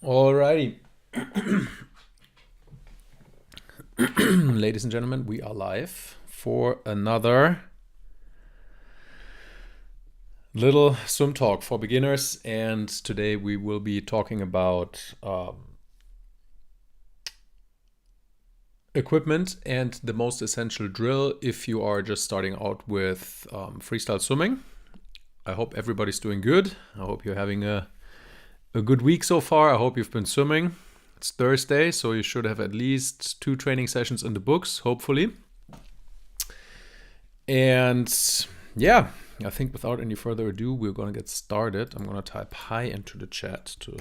Alrighty. Ladies and gentlemen, we are live for another little swim talk for beginners. And today we will be talking about equipment and the most essential drill if you are just starting out with freestyle swimming. I hope everybody's doing good. I hope you're having a good week so far. I hope you've been swimming. It's Thursday, so you should have at least 2 training sessions in the books, hopefully. And yeah, I think without any further ado, we're going to get started. I'm going to type hi into the chat to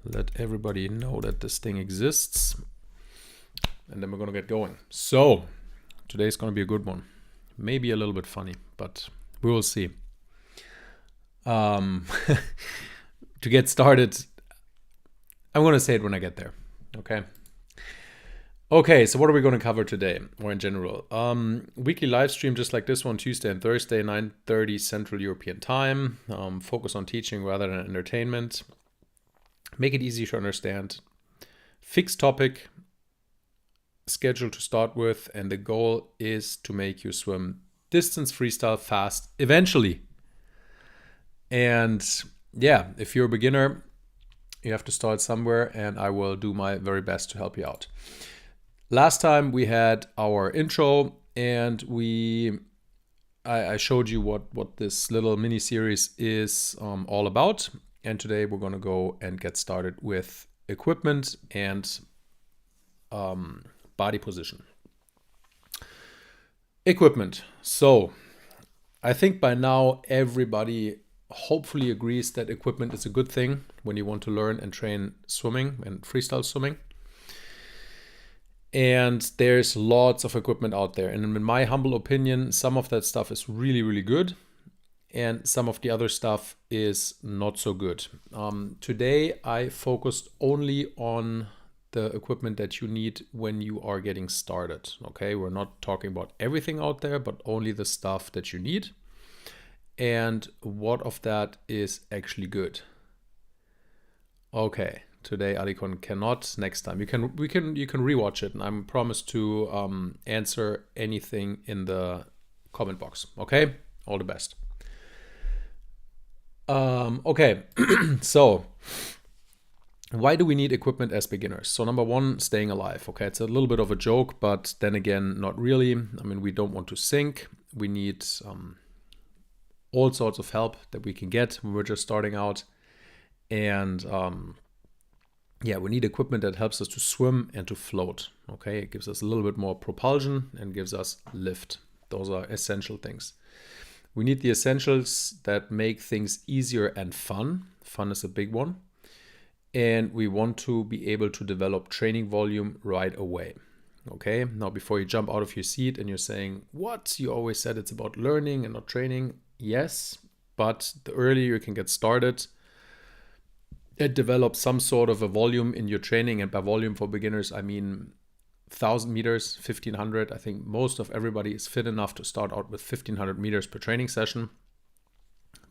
let everybody know that this thing exists. And then we're going to get going. So today's going to be a good one. Maybe a little bit funny, but we will see. To get started, I'm going to say it when I get there. Okay, so what are we going to cover today, or in general? Weekly live stream just like this one, Tuesday and Thursday, 9:30 Central European Time. Focus on teaching rather than entertainment. Make it easy to understand. Fixed topic, schedule to start with, and the goal is to make you swim distance freestyle fast eventually. And yeah, if you're a beginner, you have to start somewhere, and I will do my very best to help you out. Last time we had our intro, and I showed you what this little mini series is all about. And today we're going to go and get started with equipment and body position. Equipment. So I think by now everybody hopefully agrees that equipment is a good thing when you want to learn and train swimming and freestyle swimming. And there's lots of equipment out there. And in my humble opinion, some of that stuff is really, really good. And some of the other stuff is not so good. Today, I focused only on the equipment that you need when you are getting started. Okay, we're not talking about everything out there, but only the stuff that you need. And what of that is actually good. Okay, today Alicon cannot. Next time you can rewatch it, and I promise to answer anything in the comment box. Okay, all the best. Okay, so why do we need equipment as beginners? So number one, staying alive. Okay, it's a little bit of a joke, but then again, not really. I mean, we don't want to sink. We need all sorts of help that we can get when we're just starting out. And yeah, we need equipment that helps us to swim and to float. Okay, it gives us a little bit more propulsion and gives us lift. Those are essential things. We need the essentials that make things easier and fun. Fun is a big one. And we want to be able to develop training volume right away. Okay, now before you jump out of your seat and you're saying, what? You always said it's about learning and not training. Yes, but the earlier you can get started, it develops some sort of a volume in your training. And by volume for beginners, I mean 1,000 meters, 1,500. I think most of everybody is fit enough to start out with 1,500 meters per training session.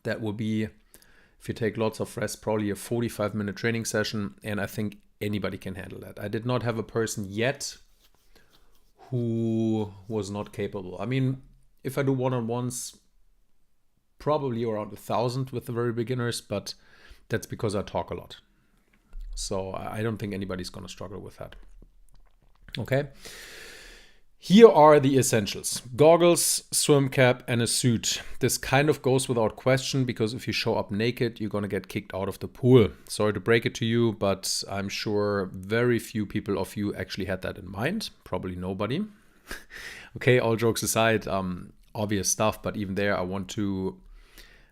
That will be, if you take lots of rest, probably a 45-minute training session. And I think anybody can handle that. I did not have a person yet who was not capable. I mean, if I do one-on-ones, probably around 1,000 with the very beginners, but that's because I talk a lot. So I don't think anybody's going to struggle with that. Okay. Here are the essentials: goggles, swim cap, and a suit. This kind of goes without question, because if you show up naked, you're going to get kicked out of the pool. Sorry to break it to you, but I'm sure very few people of you actually had that in mind. Probably nobody. Okay, all jokes aside, obvious stuff, but even there, I want to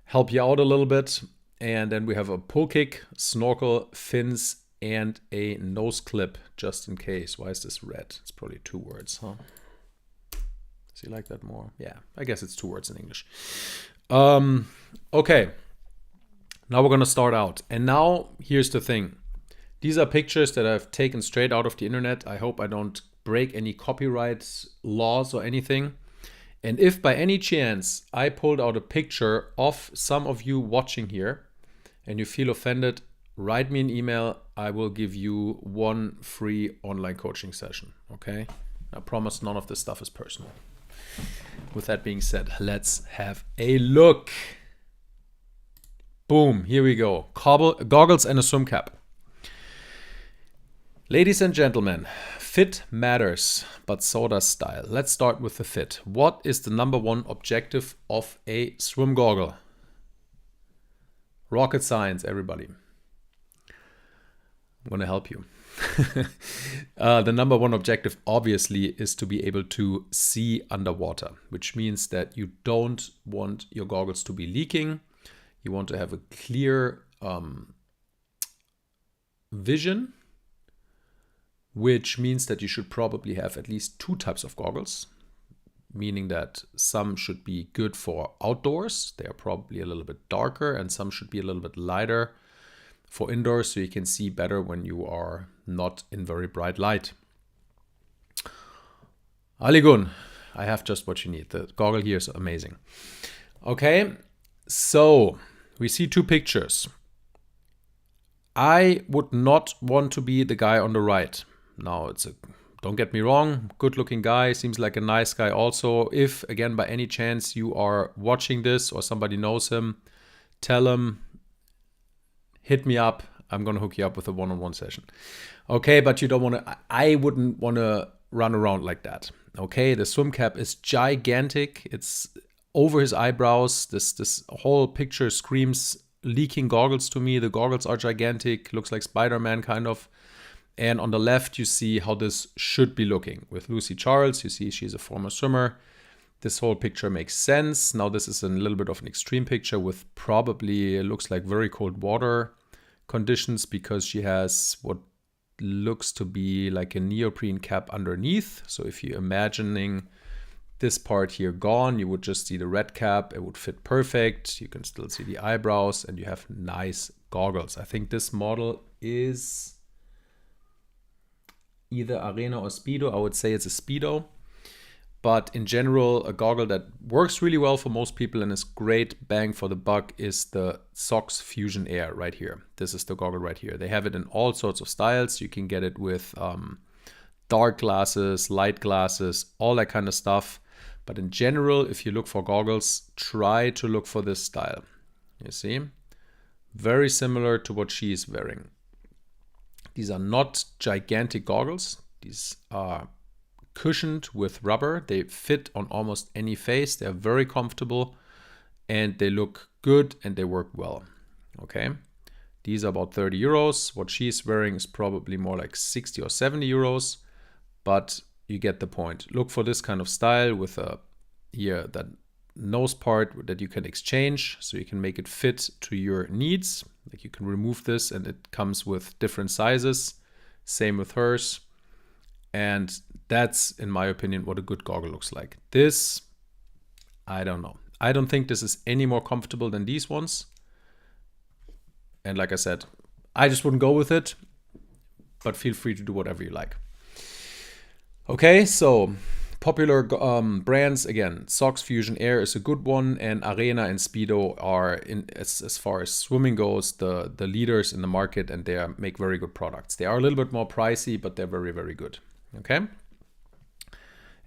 help you out a little bit. And then we have a pull kick, snorkel, fins, and a nose clip, just in case. Why is this red? It's probably 2 words, huh? Does he like that more? Yeah, I guess it's 2 words in English. Okay, now we're gonna start out. And now here's the thing. These are pictures that I've taken straight out of the internet. I hope I don't break any copyright laws or anything. And if by any chance I pulled out a picture of some of you watching here and you feel offended, write me an email. I will give you 1 free online coaching session. Okay? I promise none of this stuff is personal. With that being said, let's have a look. Boom, here we go. Goggles and a swim cap. Ladies and gentlemen, fit matters, but so does style. Let's start with the fit. What is the number 1 objective of a swim goggle? Rocket science, everybody. I'm going to help you. The number 1 objective, obviously, is to be able to see underwater, which means that you don't want your goggles to be leaking. You want to have a clear vision, which means that you should probably have at least 2 types of goggles, meaning that some should be good for outdoors. They are probably a little bit darker, and some should be a little bit lighter for indoors, so you can see better when you are not in very bright light. Aligun, I have just what you need. The goggle here is amazing. Okay, so we see 2 pictures. I would not want to be the guy on the right. Now, don't get me wrong, good looking guy, seems like a nice guy also. If, again, by any chance you are watching this or somebody knows him, tell him, hit me up. I'm going to hook you up with a one-on-one session. Okay, but you don't want to, I wouldn't want to run around like that. Okay, the swim cap is gigantic. It's over his eyebrows. This whole picture screams leaking goggles to me. The goggles are gigantic, looks like Spider-Man kind of. And on the left, you see how this should be looking. With Lucy Charles, you see she's a former swimmer. This whole picture makes sense. Now this is a little bit of an extreme picture with probably, it looks like very cold water conditions, because she has what looks to be like a neoprene cap underneath. So if you're imagining this part here gone, you would just see the red cap. It would fit perfect. You can still see the eyebrows, and you have nice goggles. I think this model is either Arena or Speedo. I would say it's a Speedo. But in general, a goggle that works really well for most people and is great bang for the buck is the Sox Fusion Air right here. This is the goggle right here. They have it in all sorts of styles. You can get it with dark glasses, light glasses, all that kind of stuff. But in general, if you look for goggles, try to look for this style. You see? Very similar to what she is wearing. These are not gigantic goggles. These are cushioned with rubber. They fit on almost any face. They're very comfortable and they look good and they work well. Okay. These are about 30 euros. What she's wearing is probably more like 60 or 70 euros, but you get the point. Look for this kind of style with that nose part that you can exchange, so you can make it fit to your needs. Like you can remove this and it comes with different sizes. Same with hers. And that's, in my opinion, what a good goggle looks like. This, I don't know. I don't think this is any more comfortable than these ones. And like I said, I just wouldn't go with it, but feel free to do whatever you like. Okay, so popular brands, again, Sox Fusion Air is a good one, and Arena and Speedo are, as far as swimming goes, the leaders in the market, and they make very good products. They are a little bit more pricey, but they're very, very good. Okay.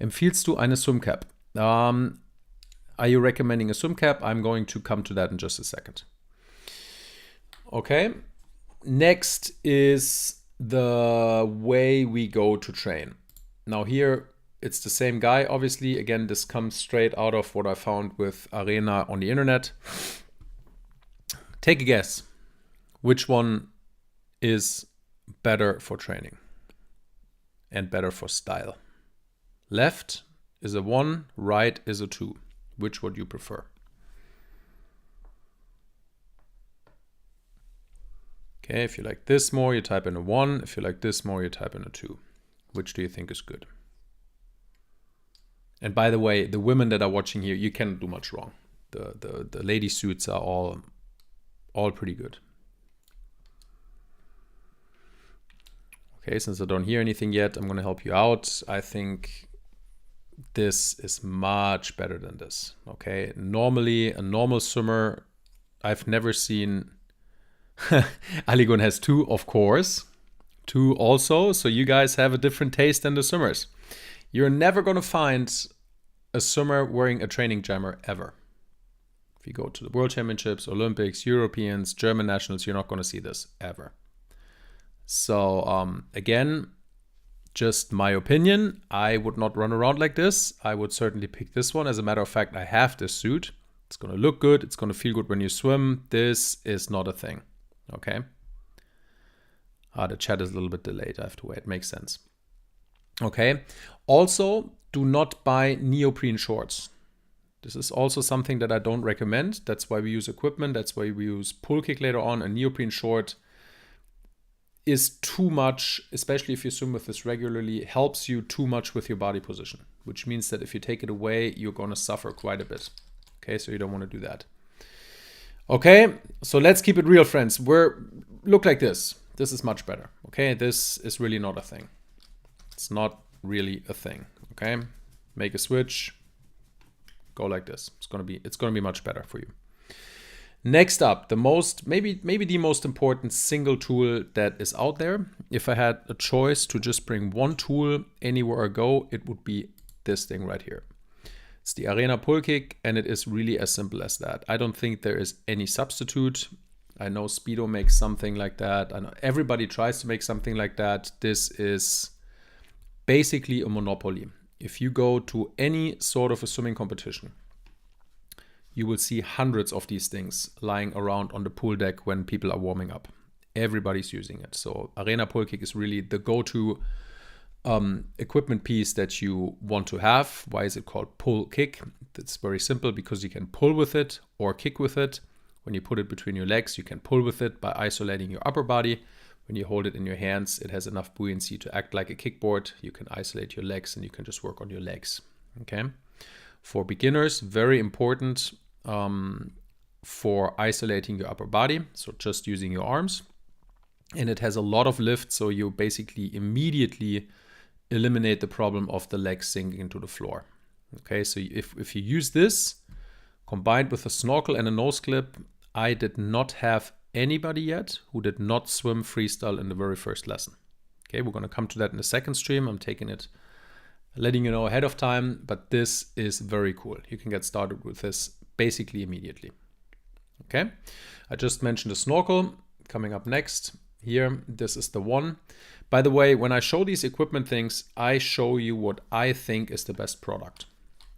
Empfiehlst du eine swim cap? Are you recommending a swim cap? I'm going to come to that in just a second. Okay. Next is the way we go to train. Now here, it's the same guy, obviously. Again, this comes straight out of what I found with Arena on the internet. Take a guess. Which one is better for training and better for style? Left is a 1, right is a 2. Which would you prefer? Okay, if you like this more, you type in a 1. If you like this more, you type in a 2. Which do you think is good? And by the way, the women that are watching here, you cannot do much wrong. The lady suits are all pretty good. Okay, since I don't hear anything yet, I'm going to help you out. I think this is much better than this. Okay, normally a normal swimmer, I've never seen Aligun has 2, of course. 2 also, so you guys have a different taste than the swimmers. You're never going to find a swimmer wearing a training jammer ever. If you go to the World Championships, Olympics, Europeans, German nationals, you're not going to see this ever. So again, just my opinion, I would not run around like this. I would certainly pick this one. As a matter of fact, I have this suit. It's going to look good. It's going to feel good when you swim. This is not a thing. Okay. The chat is a little bit delayed. I have to wait. Makes sense. Okay. Also, do not buy neoprene shorts. This is also something that I don't recommend. That's why we use equipment. That's why we use pull kick later on. A neoprene short is too much, especially if you swim with this regularly, helps you too much with your body position, which means that if you take it away, you're going to suffer quite a bit. Okay, so you don't want to do that. Okay, so let's keep it real, friends. Look like this. This is much better. Okay, this is really not a thing. It's not really a thing. Okay, make a switch. Go like this. It's gonna be much better for you. Next up, maybe the most important single tool that is out there. If I had a choice to just bring one tool anywhere I go, it would be this thing right here. It's the Arena Pull Kick, and it is really as simple as that. I don't think there is any substitute. I know Speedo makes something like that. I know everybody tries to make something like that. This is basically a monopoly. If you go to any sort of a swimming competition, you will see hundreds of these things lying around on the pool deck when people are warming up. Everybody's using it. So Arena Pull Kick is really the go-to equipment piece that you want to have. Why is it called pull kick? It's very simple because you can pull with it or kick with it. When you put it between your legs, you can pull with it by isolating your upper body. When you hold it in your hands, it has enough buoyancy to act like a kickboard. You can isolate your legs and you can just work on your legs. Okay. For beginners, very important for isolating your upper body. So just using your arms. And it has a lot of lift. So you basically immediately eliminate the problem of the legs sinking into the floor. Okay. So if you use this combined with a snorkel and a nose clip, I did not have anybody yet who did not swim freestyle in the very first lesson. Okay, we're going to come to that in the second stream. I'm letting you know ahead of time, but this is very cool. You can get started with this basically immediately. Okay, I just mentioned the snorkel coming up next here. This is the one. By the way, when I show these equipment things, I show you what I think is the best product.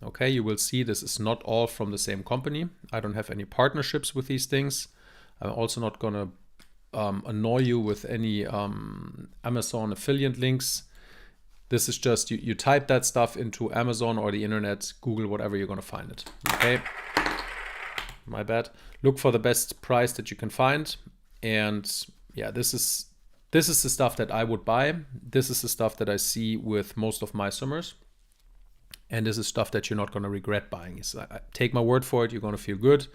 Okay, you will see this is not all from the same company. I don't have any partnerships with these things. I'm also not going to annoy you with any Amazon affiliate links. This is just, you type that stuff into Amazon or the internet, Google, whatever, you're going to find it. Okay, my bad. Look for the best price that you can find. And yeah, this is the stuff that I would buy. This is the stuff that I see with most of my swimmers. And this is stuff that you're not going to regret buying. Take my word for it, you're going to feel good.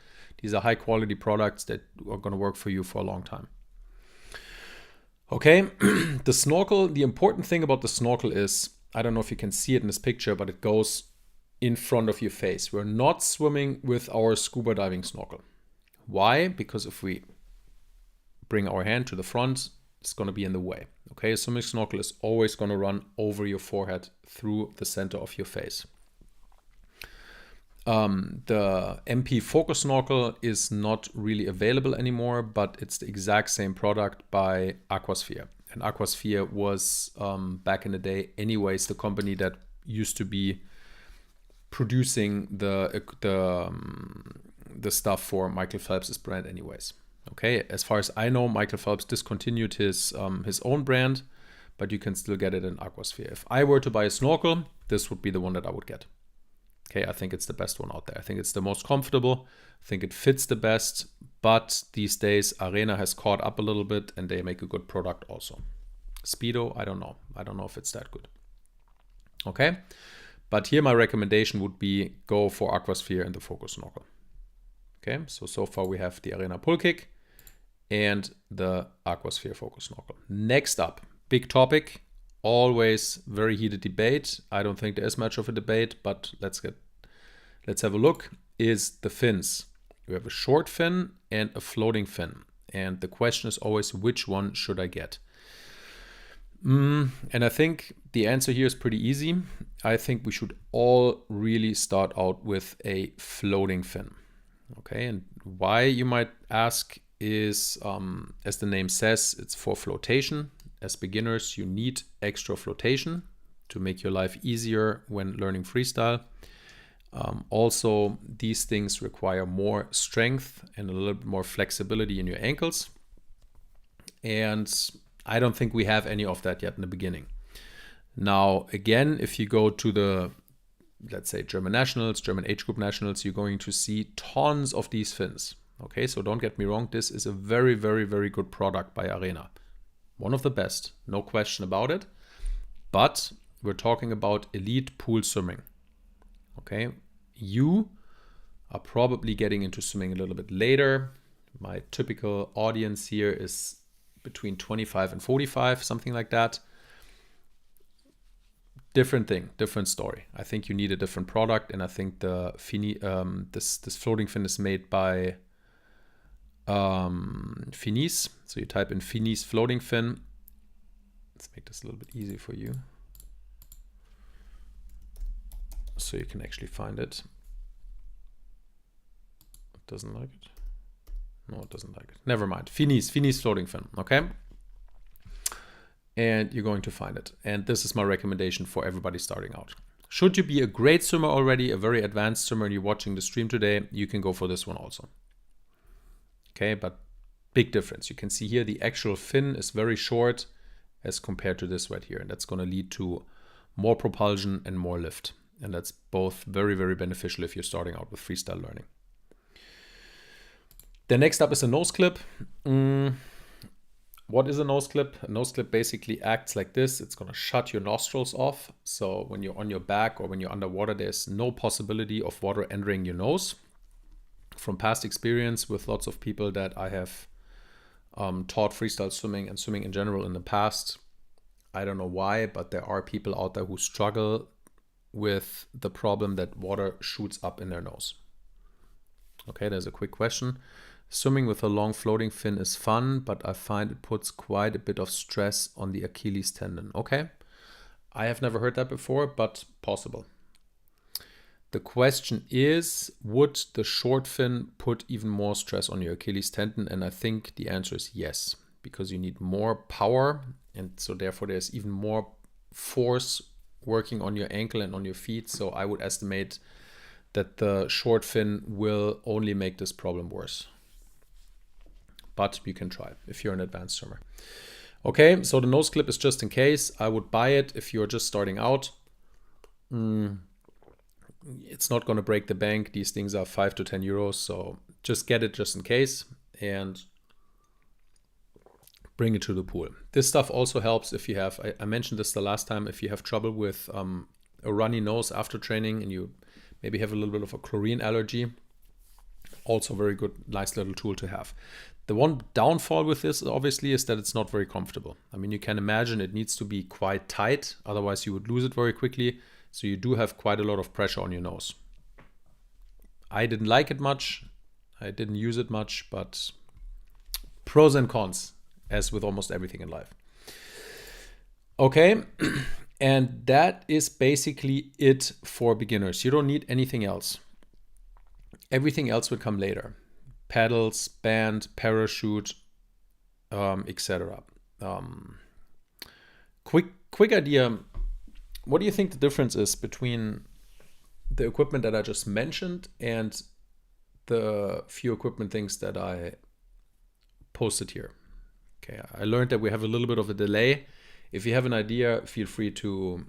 These are high quality products that are going to work for you for a long time. Okay, the snorkel, the important thing about the snorkel is, I don't know if you can see it in this picture, but it goes in front of your face. We're not swimming with our scuba diving snorkel. Why? Because if we bring our hand to the front, it's going to be in the way. Okay, a swimming snorkel is always going to run over your forehead through the center of your face. The MP Focus Snorkel is not really available anymore, but it's the exact same product by Aquasphere. And Aquasphere was back in the day anyways the company that used to be producing the stuff for Michael Phelps' brand anyways. Okay, as far as I know, Michael Phelps discontinued his own brand, but you can still get it in Aquasphere. If I were to buy a snorkel, this would be the one that I would get. Okay, I think it's the best one out there. I think it's the most comfortable. I think it fits the best. But these days, Arena has caught up a little bit and they make a good product also. Speedo, I don't know. I don't know if it's that good. Okay, but here my recommendation would be go for Aquasphere and the Focus Snorkel. Okay, so far we have the Arena Pull Kick and the Aquasphere Focus Snorkel. Next up, big topic. Always very heated debate. I don't think there is much of a debate, but let's have a look. Is the fins. You have a short fin and a floating fin. And the question is always, which one should I get? And I think the answer here is pretty easy. I think we should all really start out with a floating fin. Okay, and why, you might ask, is as the name says, it's for flotation. As beginners, you need extra flotation to make your life easier when learning freestyle. Also, these things require more strength and a little bit more flexibility in your ankles. And I don't think we have any of that yet in the beginning. Now, again, if you go to the, let's say, German nationals, German age group nationals, you're going to see tons of these fins. Okay, so don't get me wrong, this is a very, very, very good product by Arena. One of the best, no question about it. But we're talking about elite pool swimming. Okay, you are probably getting into swimming a little bit later. My typical audience here is between 25 and 45, something like that. Different thing, different story. I think you need a different product, and I think the this floating fin is made by Finis. So you type in Finis floating fin. Let's make this a little bit easier for you, so you can actually find it. It doesn't like it. No, it doesn't like it. Never mind. Finis floating fin. Okay. And you're going to find it. And this is my recommendation for everybody starting out. Should you be a great swimmer already, a very advanced swimmer, and you're watching the stream today, you can go for this one also. Okay, but big difference. You can see here the actual fin is very short as compared to this right here. And that's going to lead to more propulsion and more lift. And that's both very, very beneficial if you're starting out with freestyle learning. The next up is a nose clip. What is a nose clip? A nose clip basically acts like this. It's going to shut your nostrils off. So when you're on your back or when you're underwater, there's no possibility of water entering your nose. From past experience with lots of people that I have taught freestyle swimming and swimming in general in the past, I don't know why, but there are people out there who struggle with the problem that water shoots up in their nose. Okay, there's a quick question. Swimming with a long floating fin is fun, but I find it puts quite a bit of stress on the Achilles tendon. Okay, I have never heard that before, but possible. The question is, would the short fin put even more stress on your Achilles tendon? And I think the answer is yes, because you need more power. And so therefore there's even more force working on your ankle and on your feet. So I would estimate that the short fin will only make this problem worse. But you can try if you're an advanced swimmer. Okay, so the nose clip is just in case. I would buy it if you're just starting out. It's not going to break the bank. These things are 5 to 10 euros. So just get it just in case and bring it to the pool. This stuff also helps if you have, I mentioned this the last time, if you have trouble with a runny nose after training and you maybe have a little bit of a chlorine allergy. Also very good, nice little tool to have. The one downfall with this obviously is that it's not very comfortable. I mean, you can imagine it needs to be quite tight, otherwise you would lose it very quickly. So you do have quite a lot of pressure on your nose. I didn't like it much. I didn't use it much, but pros and cons, as with almost everything in life. Okay, and that is basically it for beginners. You don't need anything else. Everything else will come later. Paddles, band, parachute, etc. Quick idea. What do you think the difference is between the equipment that I just mentioned and the few equipment things that I posted here? Okay, I learned that we have a little bit of a delay. If you have an idea, feel free to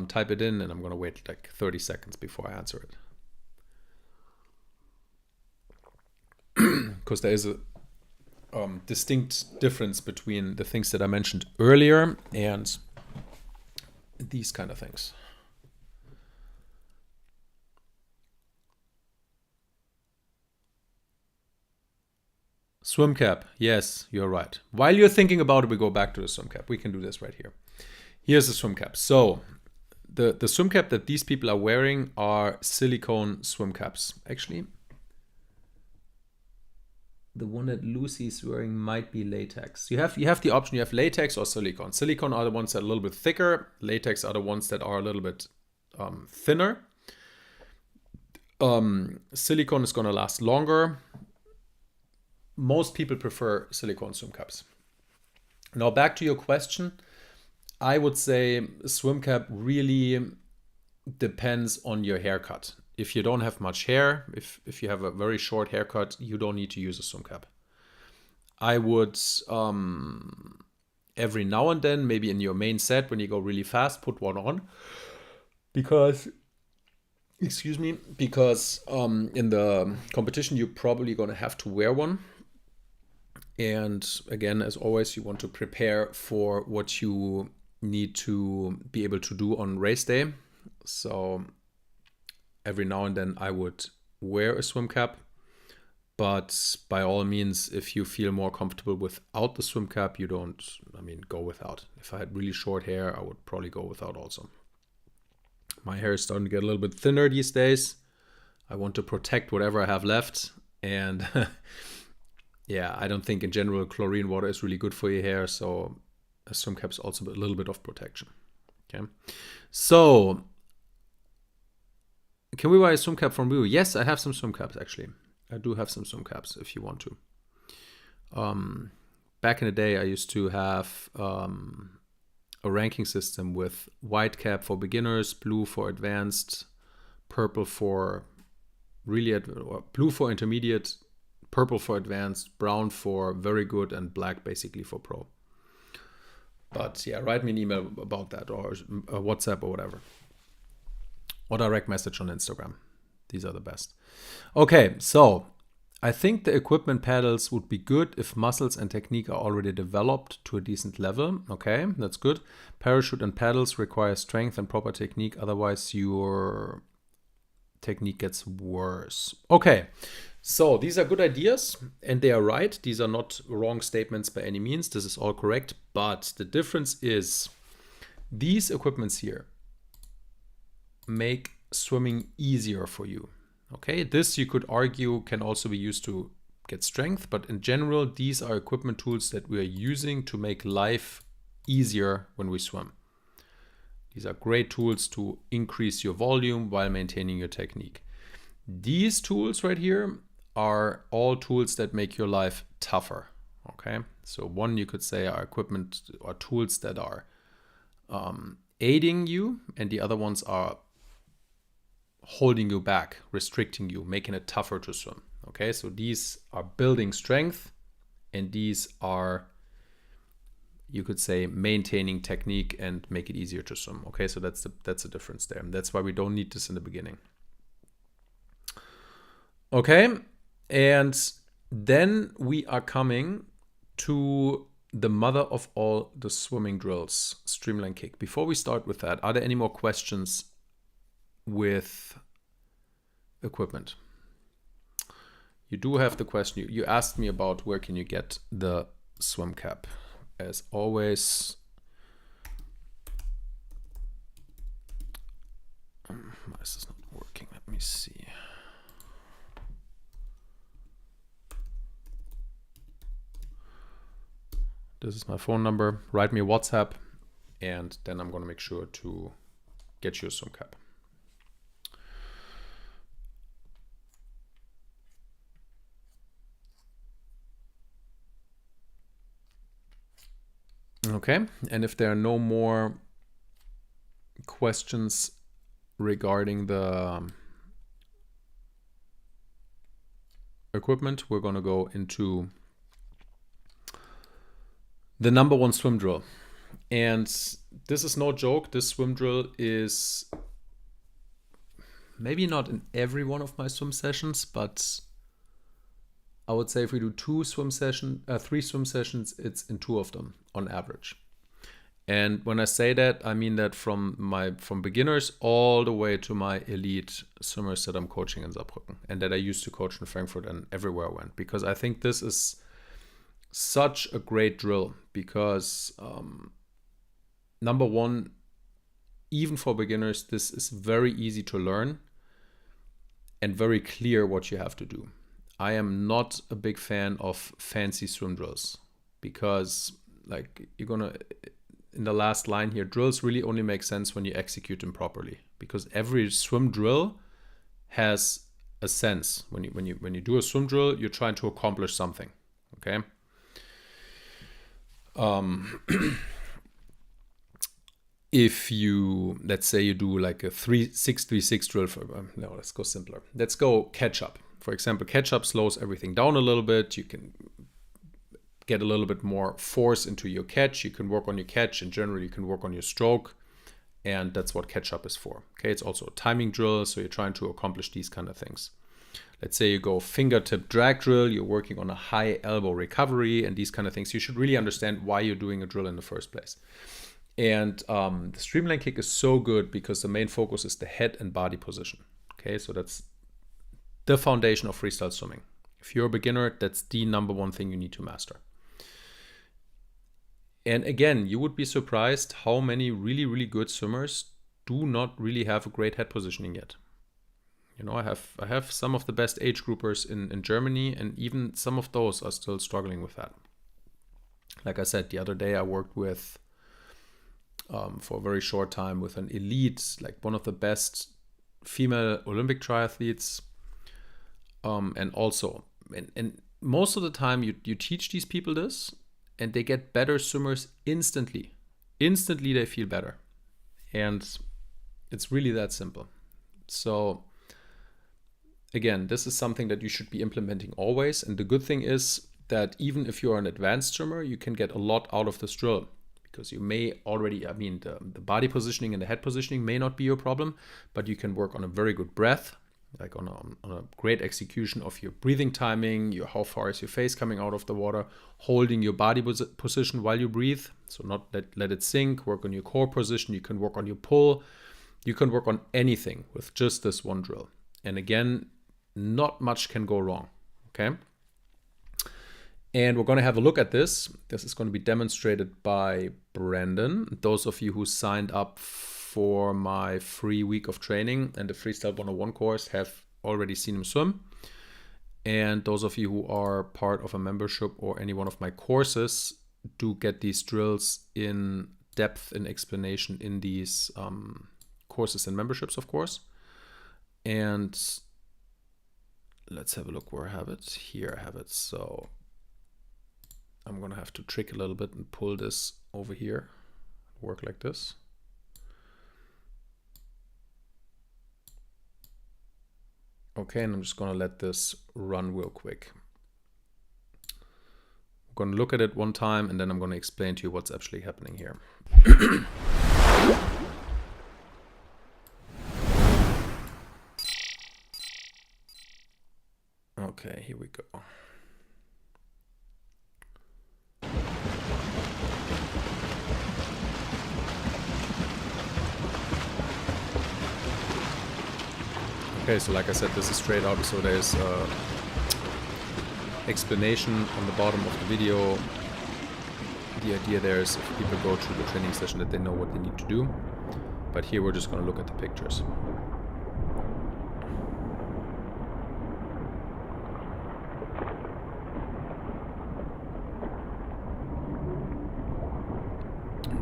type it in, and I'm going to wait like 30 seconds before I answer it. Because there is a distinct difference between the things that I mentioned earlier and these kind of things. Swim cap. Yes, you're right. While you're thinking about it, we go back to the swim cap. We can do this right here. Here's the swim cap. So the swim cap that these people are wearing are silicone swim caps. Actually, the one that Lucy's wearing might be latex. You have the option. You have latex or silicone. Silicone are the ones that are a little bit thicker. Latex are the ones that are a little bit thinner. Silicone is going to last longer. Most people prefer silicone swim caps. Now back to your question. I would say swim cap really depends on your haircut. If you don't have much hair, if you have a very short haircut, you don't need to use a swim cap. I would every now and then, maybe in your main set, when you go really fast, put one on. Because in the competition, you're probably going to have to wear one. And again, as always, you want to prepare for what you need to be able to do on race day. So every now and then I would wear a swim cap, but by all means, if you feel more comfortable without the swim cap, go without. If I had really short hair, I would probably go without also. My hair is starting to get a little bit thinner these days. I want to protect whatever I have left. And yeah, I don't think in general chlorine water is really good for your hair. So a swim cap is also a little bit of protection. Okay. So can we buy a swim cap from you? Yes, I have some swim caps actually. I do have some swim caps if you want to. Back in the day, I used to have a ranking system with white cap for beginners, blue for advanced, purple for blue for intermediate, purple for advanced, brown for very good, and black basically for pro. But yeah, write me an email about that, or a WhatsApp or whatever. Or direct message on Instagram. These are the best. Okay, so I think the equipment pedals would be good if muscles and technique are already developed to a decent level. Okay, that's good. Parachute and pedals require strength and proper technique. Otherwise, your technique gets worse. Okay, so these are good ideas and they are right. These are not wrong statements by any means. This is all correct. But the difference is these equipments here make swimming easier for you. Okay, this you could argue can also be used to get strength, but in general, these are equipment tools that we are using to make life easier when we swim. These are great tools to increase your volume while maintaining your technique. These tools right here are all tools that make your life tougher. Okay, so one you could say are equipment or tools that are aiding you, and the other ones are holding you back, restricting you, making it tougher to swim. Okay, so these are building strength, and these are, you could say, maintaining technique and make it easier to swim. Okay, so that's the difference there. And that's why we don't need this in the beginning. Okay, and then we are coming to the mother of all the swimming drills, streamline kick. Before we start with that, are there any more questions with equipment? You do have the question. You asked me about where can you get the swim cap. As always, why is this not working? Let me see. This is my phone number. Write me a WhatsApp, and then I'm going to make sure to get you a swim cap. Okay, and if there are no more questions regarding the equipment, we're going to go into the number one swim drill. And this is no joke. This swim drill is maybe not in every one of my swim sessions, but I would say if we do 3 swim sessions, it's in 2 of them on average. And when I say that, I mean that from beginners all the way to my elite swimmers that I'm coaching in Saarbrücken and that I used to coach in Frankfurt and everywhere I went, because I think this is such a great drill. Because number one, even for beginners, this is very easy to learn and very clear what you have to do. I am not a big fan of fancy swim drills, because like you're gonna, in the last line here, drills really only make sense when you execute them properly, because every swim drill has a sense. When you do a swim drill, you're trying to accomplish something. Okay. If you, let's say you do like a 6-3-6 drill for, no, let's go simpler. Let's go catch up. For example, catch up slows everything down a little bit. You can get a little bit more force into your catch. You can work on your catch, and generally you can work on your stroke. And that's what catch up is for. Okay, it's also a timing drill, so you're trying to accomplish these kind of things. Let's say you go fingertip drag drill, you're working on a high elbow recovery and these kind of things. You should really understand why you're doing a drill in the first place. And the streamline kick is so good because the main focus is the head and body position. Okay, so that's the foundation of freestyle swimming. If you're a beginner, that's the number one thing you need to master. And again, you would be surprised how many really, really good swimmers do not really have a great head positioning yet. You know, I have some of the best age groupers in Germany, and even some of those are still struggling with that. Like I said, the other day I worked with, for a very short time, with an elite, like one of the best female Olympic triathletes. And also, and most of the time you teach these people this, and they get better swimmers instantly. Instantly they feel better. And it's really that simple. So again, this is something that you should be implementing always. And the good thing is that even if you're an advanced swimmer, you can get a lot out of this drill, because you may already, the body positioning and the head positioning may not be your problem, but you can work on a very good breath, like on a great execution of your breathing timing, how far is your face coming out of the water, holding your body position while you breathe, so not let it sink, work on your core position, you can work on your pull, you can work on anything with just this one drill. And again, not much can go wrong, okay? And we're going to have a look at this. This is going to be demonstrated by Brandon. Those of you who signed up for my free week of training and the Freestyle 101 course have already seen him swim. And those of you who are part of a membership or any one of my courses do get these drills in depth and explanation in these courses and memberships, of course. And let's have a look where I have it. Here I have it. So I'm going to have to trick a little bit and pull this over here. Work like this. Okay, and I'm just going to let this run real quick. I'm going to look at it one time, and then I'm going to explain to you what's actually happening here. Okay, here we go. Okay, so like I said, this is straight out, so there's explanation on the bottom of the video. The idea there is if people go through the training session that they know what they need to do. But here we're just going to look at the pictures.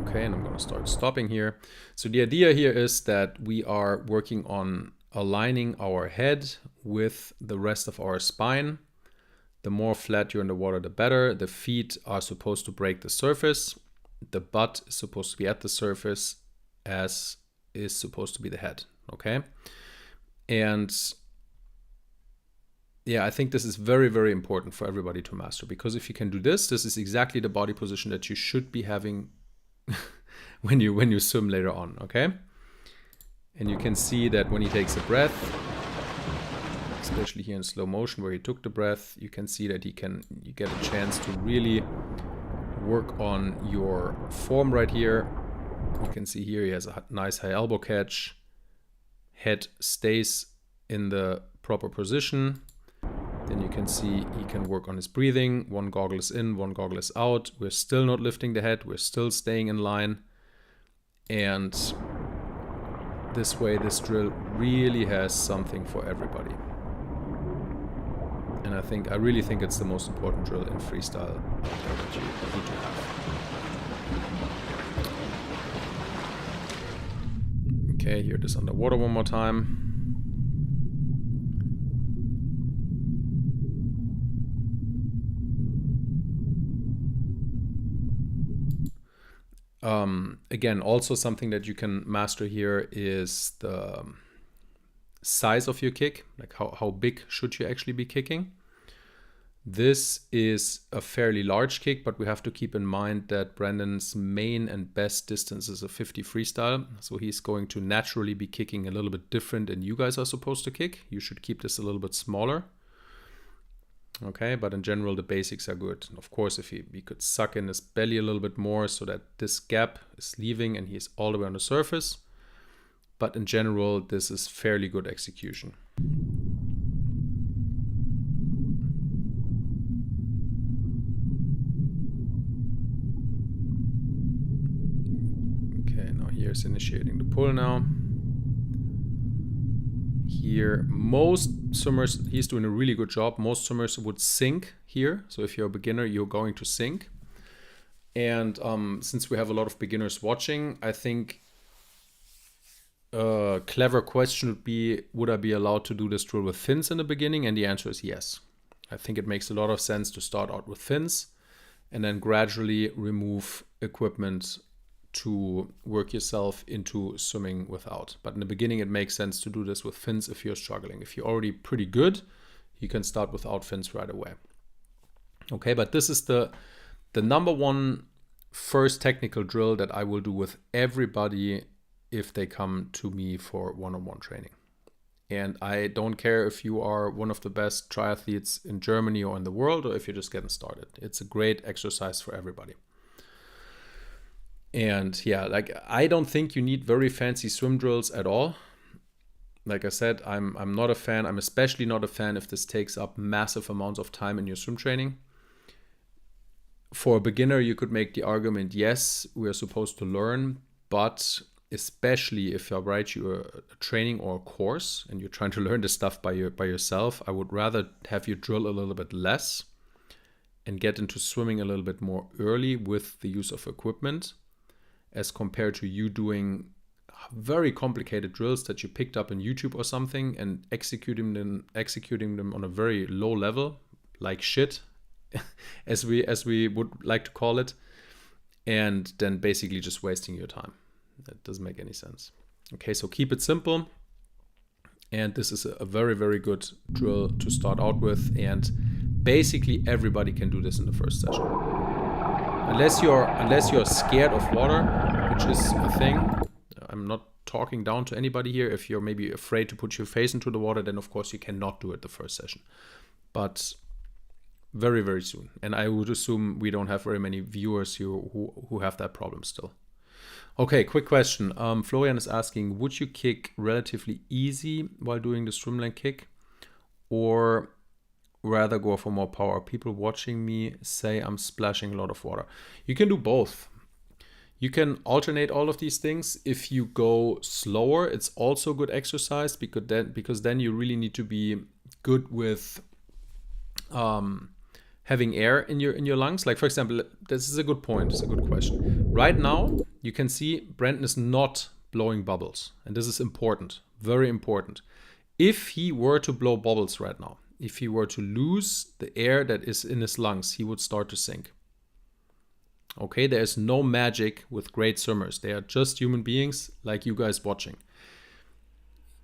Okay, and I'm going to start stopping here. So the idea here is that we are working on aligning our head with the rest of our spine. The more flat you're in the water, the better. The feet are supposed to break the surface. The butt is supposed to be at the surface, as is supposed to be the head. Okay. And yeah, I think this is very, very important for everybody to master, because if you can do this, this is exactly the body position that you should be having when you swim later on. Okay. And you can see that when he takes a breath, especially here in slow motion where he took the breath, you can see that you get a chance to really work on your form right here. You can see here he has a nice high elbow catch. Head stays in the proper position. Then you can see he can work on his breathing. One goggle is in, one goggle is out. We're still not lifting the head. We're still staying in line. And this way, this drill really has something for everybody. And I really think it's the most important drill in freestyle that you need to have. Okay, here it is underwater one more time. Again, also something that you can master here is the size of your kick, like how big should you actually be kicking. This is a fairly large kick, but we have to keep in mind that Brandon's main and best distance is a 50 freestyle. So he's going to naturally be kicking a little bit different than you guys are supposed to kick. You should keep this a little bit smaller. Okay, but in general, the basics are good. Of course, if he could suck in his belly a little bit more so that this gap is leaving and he's all the way on the surface. But in general, this is fairly good execution. Okay, now here's initiating the pull now. Here, most swimmers, he's doing a really good job. Most swimmers would sink here. So if you're a beginner, you're going to sink. And since we have a lot of beginners watching, I think a clever question would be, would I be allowed to do this drill with fins in the beginning? And the answer is yes. I think it makes a lot of sense to start out with fins and then gradually remove equipment to work yourself into swimming without. But in the beginning, it makes sense to do this with fins if you're struggling. If you're already pretty good, you can start without fins right away. Okay, but this is the number one first technical drill that I will do with everybody if they come to me for one-on-one training. And I don't care if you are one of the best triathletes in Germany or in the world, or if you're just getting started. It's a great exercise for everybody. And yeah, like I don't think you need very fancy swim drills at all. Like I said, I'm not a fan. I'm especially not a fan if this takes up massive amounts of time in your swim training. For a beginner, you could make the argument, yes, we are supposed to learn, but especially if I write you a training or a course and you're trying to learn this stuff by yourself, I would rather have you drill a little bit less and get into swimming a little bit more early with the use of equipment, as compared to you doing very complicated drills that you picked up on YouTube or something and executing them on a very low level, like shit, as we would like to call it, and then basically just wasting your time. That doesn't make any sense. Okay, so keep it simple. And this is a very, very good drill to start out with. And basically everybody can do this in the first session. Unless you're scared of water, which is a thing. I'm not talking down to anybody here. If you're maybe afraid to put your face into the water, then of course you cannot do it the first session. But very, very soon. And I would assume we don't have very many viewers who have that problem still. Okay, quick question. Florian is asking, would you kick relatively easy while doing the swimlane kick, or rather go for more power? People watching me say I'm splashing a lot of water. You can do both. You can alternate all of these things. If you go slower, it's also good exercise because then you really need to be good with having air in your lungs. Like for example, this is a good point. It's a good question. Right now, you can see Brandon is not blowing bubbles, and this is important, very important. If he were to blow bubbles right now, if he were to lose the air that is in his lungs, he would start to sink. Okay, there is no magic with great swimmers. They are just human beings like you guys watching.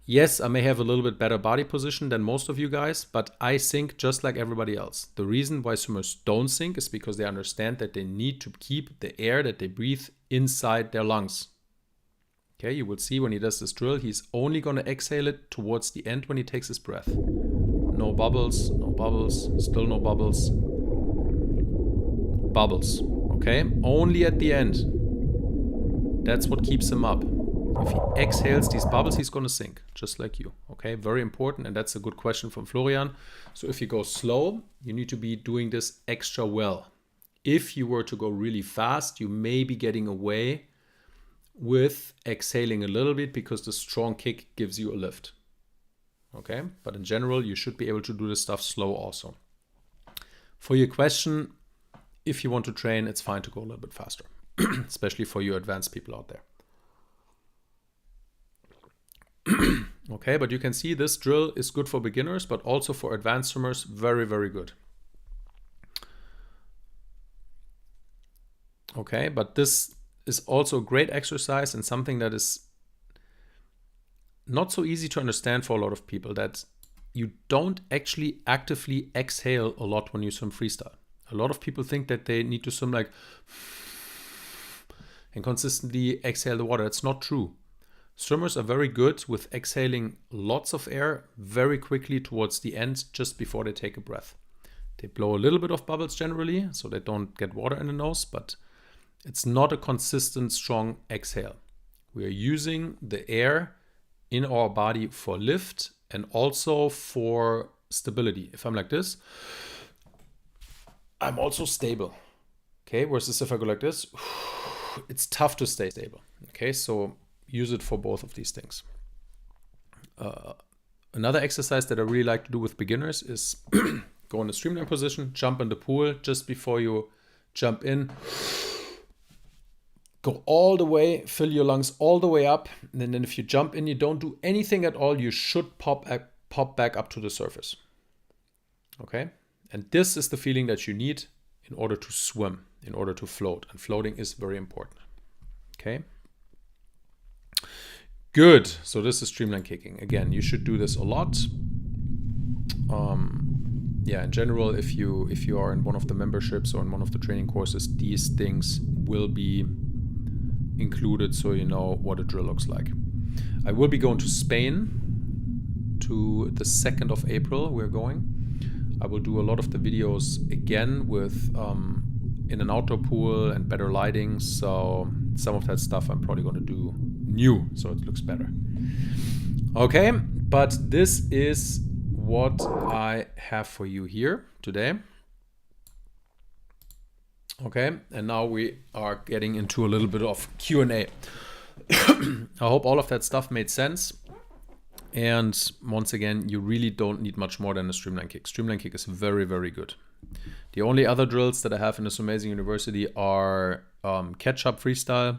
Yes, I may have a little bit better body position than most of you guys, but I sink just like everybody else. The reason why swimmers don't sink is because they understand that they need to keep the air that they breathe inside their lungs. Okay, you will see when he does this drill, he's only going to exhale it towards the end when he takes his breath. No bubbles, no bubbles, still no bubbles. Bubbles, okay? Only at the end. That's what keeps him up. If he exhales these bubbles, he's going to sink, just like you. Okay, very important, and that's a good question from Florian. So if you go slow, you need to be doing this extra well. If you were to go really fast, you may be getting away with exhaling a little bit because the strong kick gives you a lift. Okay, but in general, you should be able to do this stuff slow also. For your question, if you want to train, it's fine to go a little bit faster, especially for you advanced people out there. Okay, but you can see this drill is good for beginners, but also for advanced swimmers, very, very good. Okay, but this is also a great exercise and something that is not so easy to understand for a lot of people, that you don't actually actively exhale a lot when you swim freestyle. A lot of people think that they need to swim like and consistently exhale the water. It's not true. Swimmers are very good with exhaling lots of air very quickly towards the end, just before they take a breath. They blow a little bit of bubbles generally, so they don't get water in the nose, but it's not a consistent, strong exhale. We are using the air in our body for lift and also for stability. If I'm like this, I'm also stable. Okay, versus if I go like this, it's tough to stay stable. Okay, so use it for both of these things. Another exercise that I really like to do with beginners is go in the streamline position, jump in the pool just before you jump in. Go all the way, fill your lungs all the way up. And then if you jump in, you don't do anything at all, you should pop back up to the surface. Okay? And this is the feeling that you need in order to swim, in order to float. And floating is very important. Okay? Good. So this is streamline kicking. Again, you should do this a lot. Yeah, in general, if you are in one of the memberships or in one of the training courses, these things will be included, so you know what a drill looks like. I will be going to Spain to the 2nd of April. We're going. I will do a lot of the videos again with in an outdoor pool and better lighting. So some of that stuff I'm probably going to do new, so it looks better. Okay, but this is what I have for you here today. Okay, and now we are getting into a little bit of Q&A. I hope all of that stuff made sense. And once again, you really don't need much more than a streamline kick. Streamline kick is very, very good. The only other drills that I have in this amazing university are catch-up freestyle,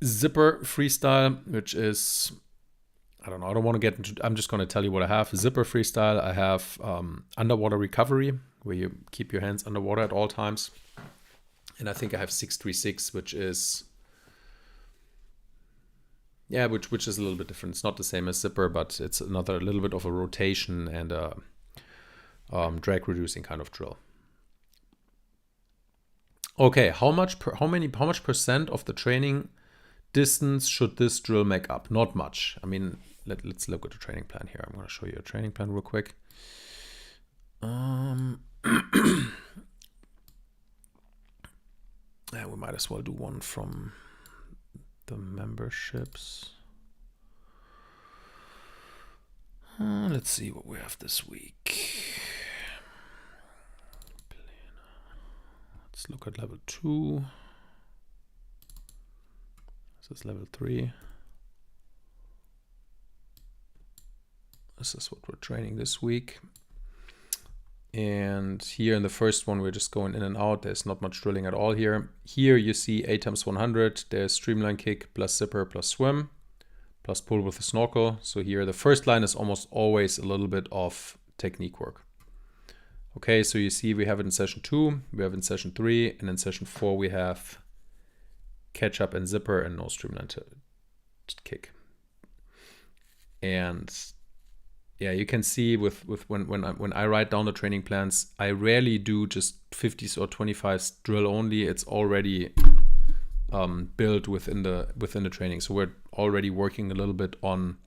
zipper freestyle, which is, I don't know, I don't want to get into, I'm just going to tell you what I have. Zipper freestyle, I have underwater recovery, where you keep your hands underwater at all times. And I think I have 636, which is, yeah, which is a little bit different. It's not the same as zipper, but it's another little bit of a rotation and a drag reducing kind of drill. Okay, how much percent of the training distance should this drill make up? Not much. I mean, let's look at the training plan here. I'm going to show you a training plan real quick. Yeah, we might as well do one from the memberships. Let's see what we have this week. Let's look at level 2. This is level 3. This is what we're training this week. And here in the first one, we're just going in and out. There's not much drilling at all here. Here you see 8 times 100. There's streamline kick plus zipper plus swim plus pull with a snorkel. So here the first line is almost always a little bit of technique work. Okay, so you see we have it in session 2, we have it in session 3, and in session 4 we have catch up and zipper and no streamline kick. And yeah, you can see with when I write down the training plans, I rarely do just 50s or 25s drill only. It's already built within the training. So we're already working a little bit on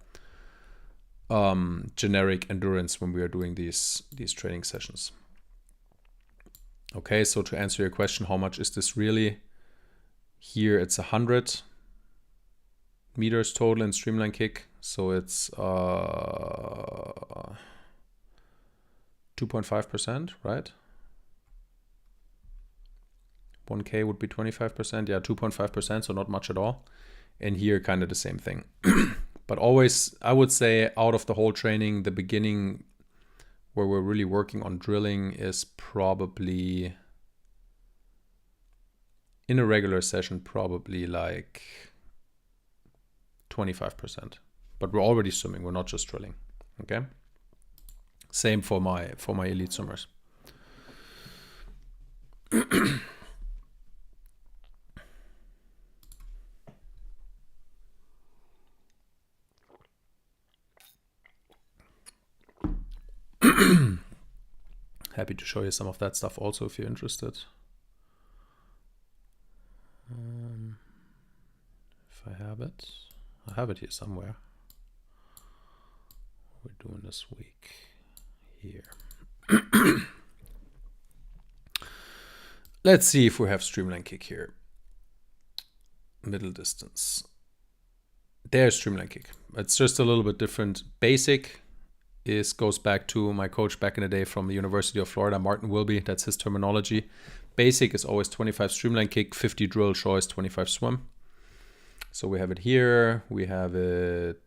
generic endurance when we are doing these training sessions. Okay, so to answer your question, how much is this really? Here it's 100 meters total in streamline kick. So it's 2.5%, right? 1K would be 25%. Yeah, 2.5%, so not much at all. And here kind of the same thing. But always, I would say out of the whole training, the beginning where we're really working on drilling is probably, in a regular session, probably like 25%. But we're already swimming, we're not just drilling. Okay? Same for my elite swimmers. Happy to show you some of that stuff also if you're interested. If I have it. I have it here somewhere. We're doing this week here. Let's see if we have streamline kick here. Middle distance. There's streamline kick. It's just a little bit different. Basic goes back to my coach back in the day from the University of Florida, Martin Wilby. That's his terminology. Basic is always 25 streamline kick, 50 drill, choice, 25 swim. So we have it here. We have it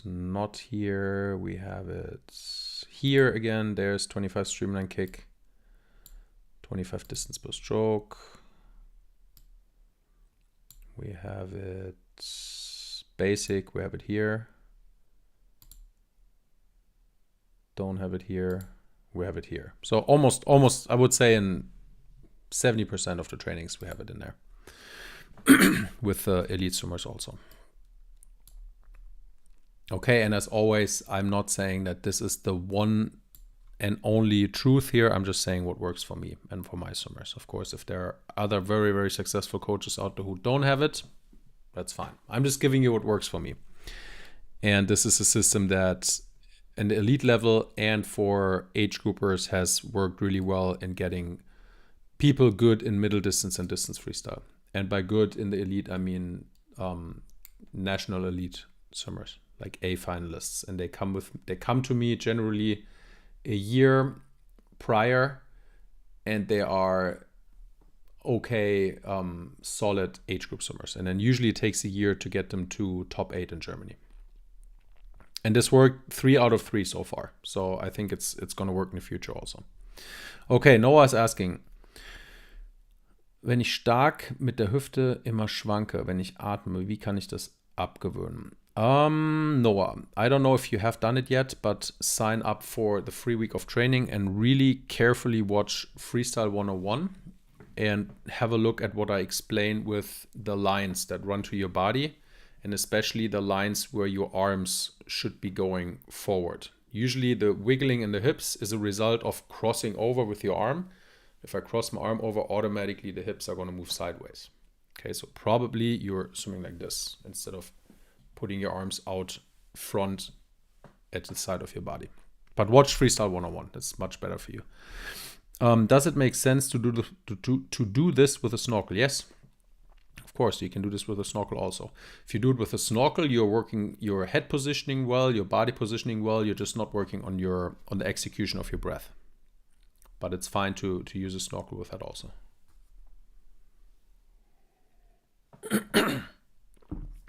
not here. We have it here again. There's 25 streamline kick, 25 distance per stroke. We have it basic. We have it here. Don't have it here. We have it here. So almost, I would say in 70% of the trainings we have it in there. With elite swimmers also. Okay, and as always, I'm not saying that this is the one and only truth here. I'm just saying what works for me and for my swimmers. Of course, if there are other very, very successful coaches out there who don't have it, that's fine. I'm just giving you what works for me. And this is a system that in the elite level and for age groupers has worked really well in getting people good in middle distance and distance freestyle. And by good in the elite, I mean national elite swimmers, like A finalists. And they come to me generally a year prior, and they are okay, solid age group swimmers. And then usually it takes a year to get them to top 8 in Germany. And this worked 3 out of 3 so far. So I think it's going to work in the future also. Okay, Noah is asking, wenn ich stark mit der Hüfte immer schwanke, wenn ich atme, wie kann ich das abgewöhnen? Noah, I don't know if you have done it yet, but sign up for the free week of training and really carefully watch Freestyle 101 and have a look at what I explain with the lines that run to your body, and especially the lines where your arms should be going forward. Usually the wiggling in the hips is a result of crossing over with your arm. If I cross my arm over, automatically the hips are going to move sideways. Okay, so probably you're swimming like this instead of putting your arms out front at the side of your body. But watch Freestyle 101. That's much better for you. Does it make sense to do this with a snorkel? Yes. Of course, you can do this with a snorkel also. If you do it with a snorkel, you're working your head positioning well, your body positioning well. You're just not working on the execution of your breath. But it's fine to use a snorkel with that also.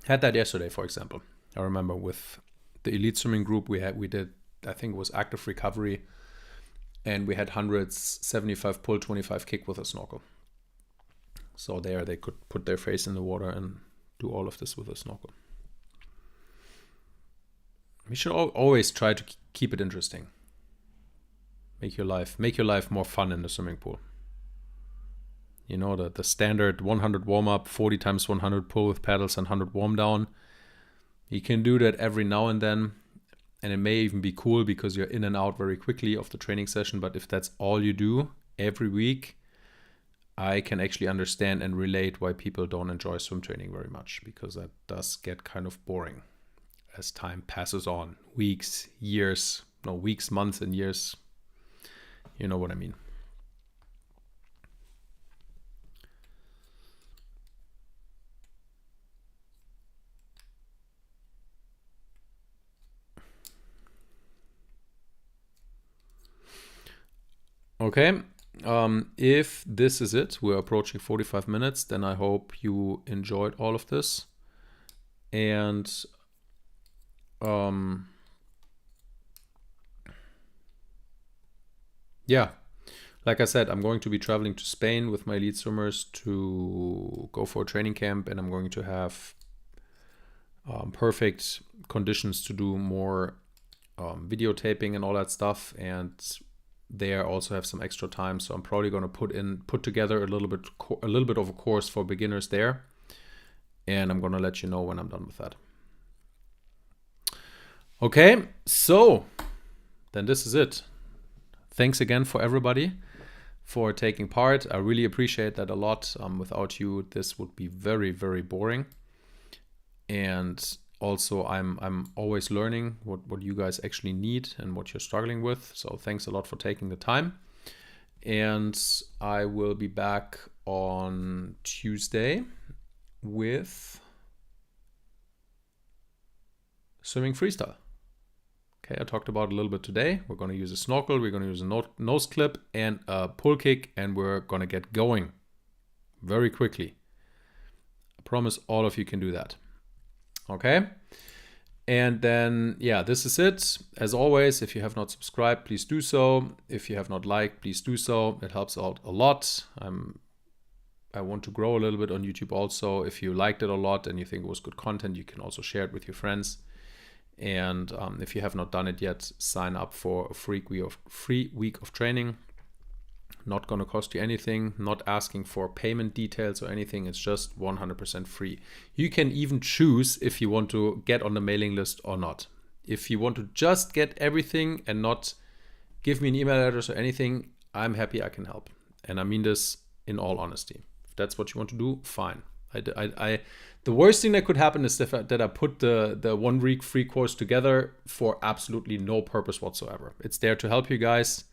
Had that yesterday, for example. I remember with the elite swimming group we did, I think it was active recovery, and we had hundreds, 75 pull, 25 kick with a snorkel. So there they could put their face in the water and do all of this with a snorkel. We should always try to keep it interesting. Make your life more fun in the swimming pool. You know, the standard 100 warm-up, 40 times 100 pull with paddles and 100 warm-down. You can do that every now and then. And it may even be cool because you're in and out very quickly of the training session. But if that's all you do every week, I can actually understand and relate why people don't enjoy swim training very much. Because that does get kind of boring as time passes on. Weeks, months and years. You know what I mean. Okay, if this is it, we're approaching 45 minutes, then I hope you enjoyed all of this. And Yeah, like I said, I'm going to be traveling to Spain with my elite swimmers to go for a training camp, and I'm going to have perfect conditions to do more videotaping and all that stuff. And there also have some extra time, so I'm probably going to put together a little bit of a course for beginners there, and I'm going to let you know when I'm done with that. Okay, so then this is it. Thanks again for everybody for taking part. I really appreciate that a lot. Without you, this would be very, very boring. And also, I'm always learning what you guys actually need and what you're struggling with. So thanks a lot for taking the time. And I will be back on Tuesday with swimming freestyle. Okay, I talked about it a little bit today. We're going to use a snorkel, we're going to use a nose clip and a pull kick, and we're going to get going very quickly. I promise all of you can do that. Okay, and then, yeah, this is it. As always, if you have not subscribed, please do so. If you have not liked, please do so. It helps out a lot. I want to grow a little bit on YouTube also. If you liked it a lot and you think it was good content, you can also share it with your friends. And if you have not done it yet, sign up for a free week of training. Not going to cost you anything, not asking for payment details or anything. It's just 100% free. You can even choose if you want to get on the mailing list or not. If you want to just get everything and not give me an email address or anything, I'm happy I can help. And I mean this in all honesty. If that's what you want to do, fine. The worst thing that could happen is that I put the 1 week free course together for absolutely no purpose whatsoever. It's there to help you guys.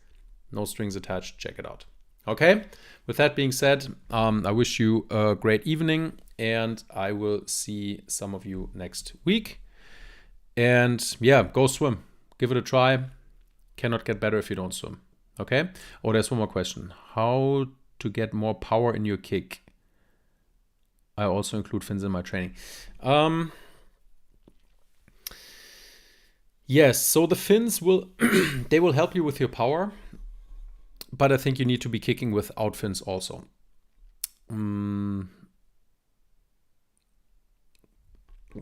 No strings attached. Check it out. Okay. With that being said, I wish you a great evening, and I will see some of you next week. And yeah, go swim. Give it a try. Cannot get better if you don't swim. Okay. Oh, there's one more question. How to get more power in your kick? I also include fins in my training. Yes, so the fins will they will help you with your power, but I think you need to be kicking without fins also.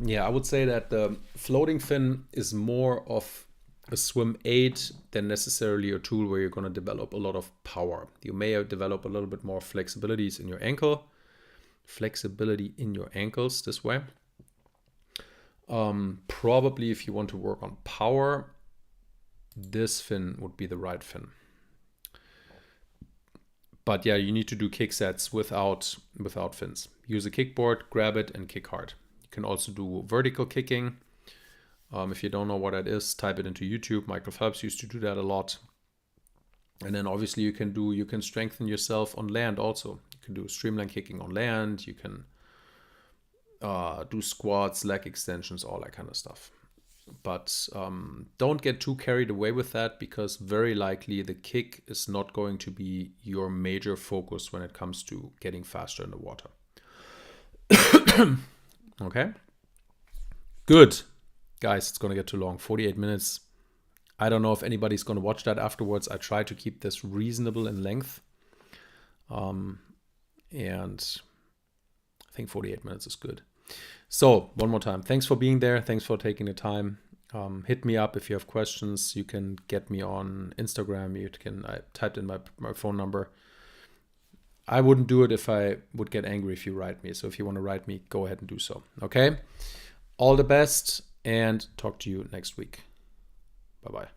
Yeah, I would say that the floating fin is more of a swim aid than necessarily a tool where you're going to develop a lot of power. You may develop a little bit more flexibilities in your ankle. Flexibility in your ankles this way. Probably if you want to work on power, this fin would be the right fin. But yeah, you need to do kick sets without fins. Use a kickboard, grab it, and kick hard. You can also do vertical kicking. If you don't know what that is, type it into YouTube. Michael Phelps used to do that a lot. And then obviously you can strengthen yourself on land also. You can do streamline kicking on land. You can do squats, leg extensions, all that kind of stuff. But don't get too carried away with that, because very likely the kick is not going to be your major focus when it comes to getting faster in the water. Okay? Good. Guys, it's going to get too long. 48 minutes. I don't know if anybody's going to watch that afterwards. I try to keep this reasonable in length. And I think 48 minutes is good. So, one more time. Thanks for being there. Thanks for taking the time. Hit me up if you have questions. You can get me on Instagram. I typed in my phone number. I wouldn't do it if I would get angry if you write me. So if you want to write me, go ahead and do so. Okay? All the best, and talk to you next week. Bye-bye.